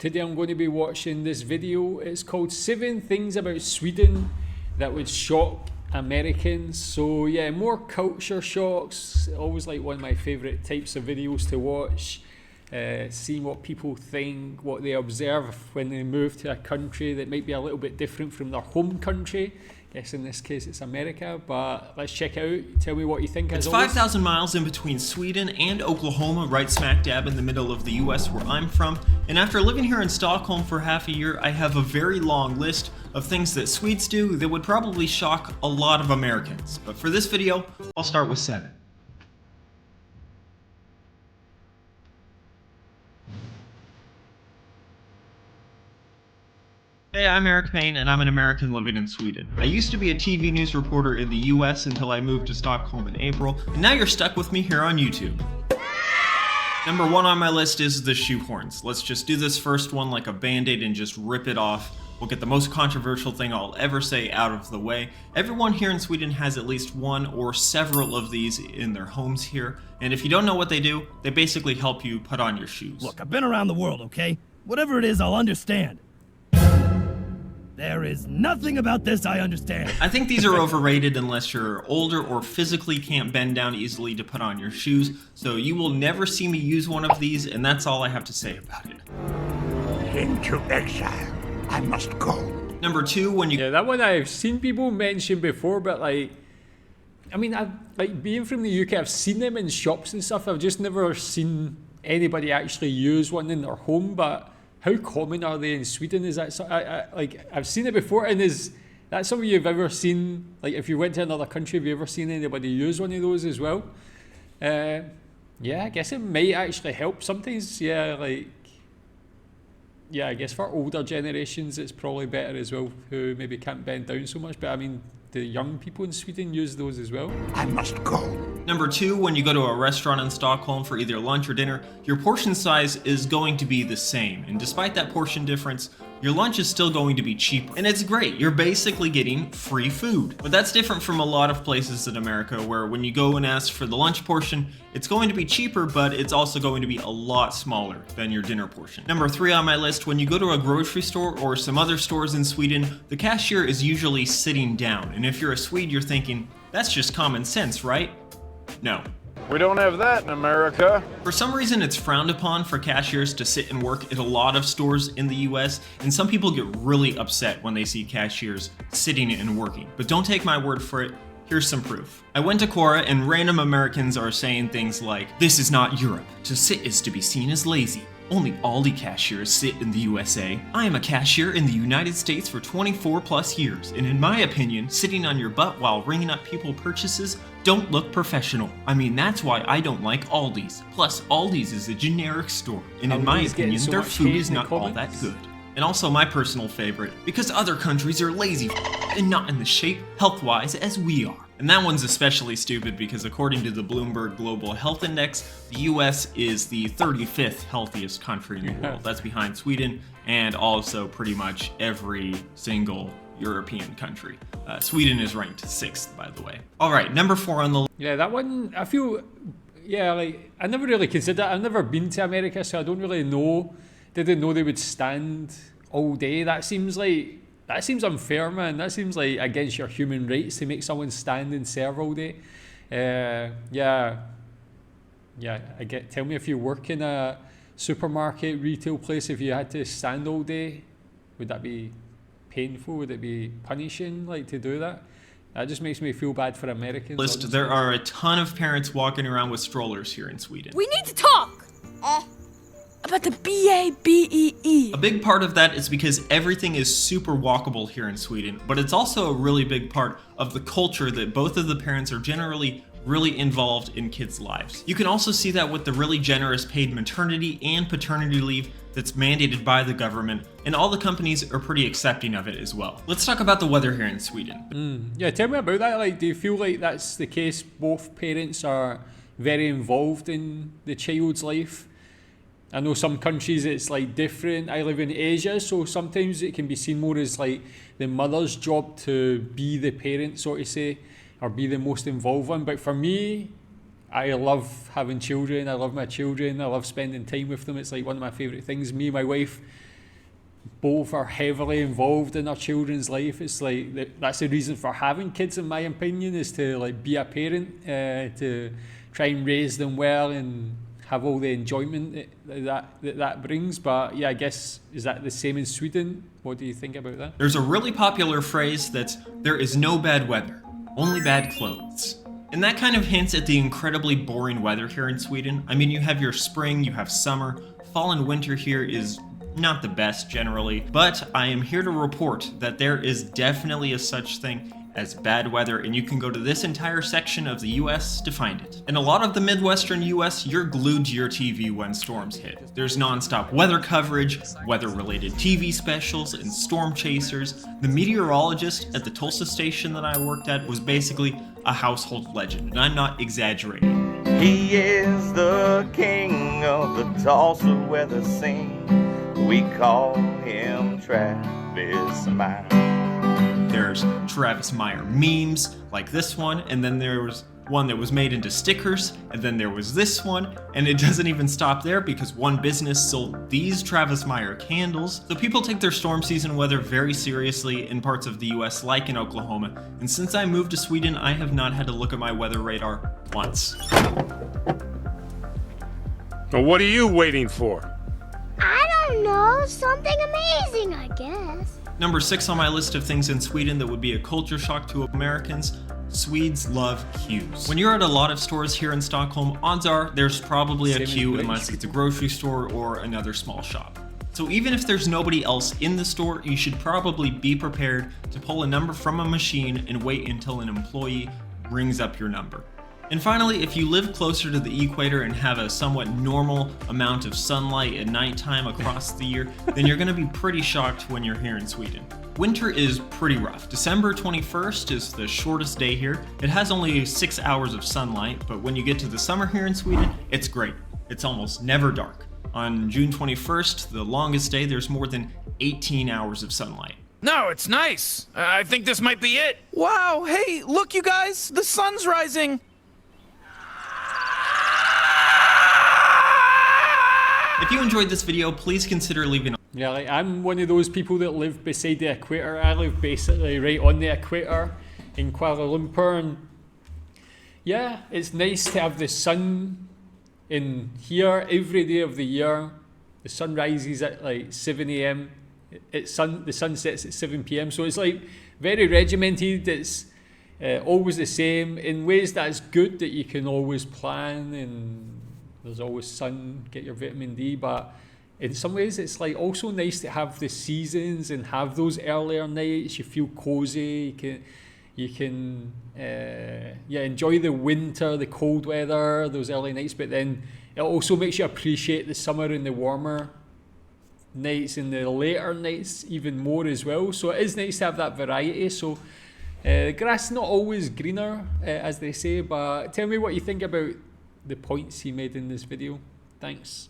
Today I'm going to be watching this video. It's called 7 Things About Sweden That Would Shock Americans. So yeah, more culture shocks. Always like one of my favourite types of videos to watch. Seeing what people think, what they observe when they move to a country that might be a little bit different from their home country. I guess in this case it's America, but let's check it out. Tell me what you think. It's 5,000 miles in between Sweden and Oklahoma, right smack dab in the middle of the US where I'm from. And after living here in Stockholm for half a year, I have a very long list of things that Swedes do that would probably shock a lot of Americans. But for this video, I'll start with 7. Hey, I'm Eric Payne, and I'm an American living in Sweden. I used to be a TV news reporter in the US until I moved to Stockholm in April, and now you're stuck with me here on YouTube. Number 1 on my list is the shoehorns. Let's just do this first one like a band-aid and just rip it off. We'll get the most controversial thing I'll ever say out of the way. Everyone here in Sweden has at least one or several of these in their homes here, and if you don't know what they do, they basically help you put on your shoes. Look, I've been around the world, okay? Whatever it is, I'll understand. There is nothing about this I understand. I think these are overrated unless you're older or physically can't bend down easily to put on your shoes, so you will never see me use one of these, and that's all I have to say about it. Into exile. I must go. Number 2, when you... Yeah, that one I've seen people mention before, but like, I mean, like being from the UK, I've seen them in shops and stuff. I've just never seen anybody actually use one in their home, but how common are they in Sweden? Is that so, like I've seen it before, and is that something you've ever seen? Like if you went to another country, have you ever seen anybody use one of those as well? Yeah, I guess it might actually help sometimes. Yeah, like yeah, I guess for older generations, it's probably better as well, who maybe can't bend down so much. But I mean, the young people in Sweden use those as well. I must go. Number 2, when you go to a restaurant in Stockholm for either lunch or dinner, your portion size is going to be the same. And despite that portion difference, your lunch is still going to be cheaper. And it's great, you're basically getting free food. But that's different from a lot of places in America where when you go and ask for the lunch portion, it's going to be cheaper, but it's also going to be a lot smaller than your dinner portion. Number 3 on my list, when you go to a grocery store or some other stores in Sweden, the cashier is usually sitting down. And if you're a Swede, you're thinking, that's just common sense, right? No. We don't have that in America. For some reason, it's frowned upon for cashiers to sit and work at a lot of stores in the US, and some people get really upset when they see cashiers sitting and working. But don't take my word for it. Here's some proof. I went to Quora, and random Americans are saying things like, "This is not Europe. To sit is to be seen as lazy. Only Aldi cashiers sit in the USA. I am a cashier in the United States for 24 plus years, and in my opinion, sitting on your butt while ringing up people's purchases don't look professional. I mean, that's why I don't like Aldi's. Plus, Aldi's is a generic store, and in my opinion, so their much food hate is in the not all that comments. good." And also my personal favorite, because other countries are lazy and not in the shape, health-wise, as we are. And that one's especially stupid because according to the Bloomberg Global Health Index, the US is the 35th healthiest country in the world. That's behind Sweden and also pretty much every single European country. Sweden is ranked 6th, by the way. All right, number 4 on the list. Yeah, that one, I feel, yeah, like, I never really considered, I've never been to America, so I don't really know, didn't know they would stand all day. That seems unfair, man. That seems like against your human rights to make someone stand and serve all day. Yeah, I get, tell me if you work in a supermarket, retail place, if you had to stand all day, would that be painful? Would it be punishing, like, to do that? That just makes me feel bad for Americans. List, there are a ton of parents walking around with strollers here in Sweden. We need to talk about the BABEE. A big part of that is because everything is super walkable here in Sweden, but it's also a really big part of the culture that both of the parents are generally really involved in kids' lives. You can also see that with the really generous paid maternity and paternity leave that's mandated by the government, and all the companies are pretty accepting of it as well. Let's talk about the weather here in Sweden. Yeah, tell me about that. Like, do you feel like that's the case? Both parents are very involved in the child's life? I know some countries it's like different. I live in Asia, so sometimes it can be seen more as like the mother's job to be the parent, so to say, or be the most involved one. But for me, I love having children. I love my children. I love spending time with them. It's like one of my favourite things. Me and my wife both are heavily involved in their children's life. It's like that's the reason for having kids, in my opinion, is to like be a parent, to try and raise them well and have all the enjoyment that brings. But yeah, I guess, is that the same in Sweden? What do you think about that? There's a really popular phrase that's, there is no bad weather, only bad clothes. And that kind of hints at the incredibly boring weather here in Sweden. I mean, you have your spring, you have summer, fall and winter here is not the best generally, but I am here to report that there is definitely a such thing as bad weather, and you can go to this entire section of the US to find it. In a lot of the Midwestern US, you're glued to your TV when storms hit. There's non-stop weather coverage, weather-related TV specials, and storm chasers. The meteorologist at the Tulsa station that I worked at was basically a household legend, and I'm not exaggerating. He is the king of the Tulsa weather scene. We call him Travis Meyer. There's Travis Meyer memes, like this one, and then there was one that was made into stickers, and then there was this one, and it doesn't even stop there because one business sold these Travis Meyer candles. So people take their storm season weather very seriously in parts of the US, like in Oklahoma, and since I moved to Sweden, I have not had to look at my weather radar once. Well, what are you waiting for? I don't know. Something amazing, I guess. Number 6 on my list of things in Sweden that would be a culture shock to Americans, Swedes love queues. When you're at a lot of stores here in Stockholm, odds are there's probably a queue unless it's a grocery store or another small shop. So even if there's nobody else in the store, you should probably be prepared to pull a number from a machine and wait until an employee rings up your number. And finally, if you live closer to the equator and have a somewhat normal amount of sunlight at nighttime across the year, then you're going to be pretty shocked when you're here in Sweden. Winter is pretty rough. December 21st is the shortest day here. It has only 6 hours of sunlight, but when you get to the summer here in Sweden, it's great. It's almost never dark. On June 21st, the longest day, there's more than 18 hours of sunlight. No, it's nice. I think this might be it. Wow, hey, look you guys, the sun's rising. If you enjoyed this video, please consider leaving a Yeah, like I'm one of those people that live beside the equator. I live basically right on the equator in Kuala Lumpur, and yeah, it's nice to have the sun in here every day of the year. The sun rises at like 7 a.m. The sun sets at 7 p.m. So it's like very regimented. It's always the same in ways that's good, that you can always plan and there's always sun, get your vitamin D. But in some ways it's like also nice to have the seasons and have those earlier nights. You feel cozy. You can enjoy the winter, the cold weather, those early nights, but then it also makes you appreciate the summer and the warmer nights and the later nights even more as well. So it is nice to have that variety. So the grass is not always greener, as they say, but tell me what you think about the points he made in this video. Thanks.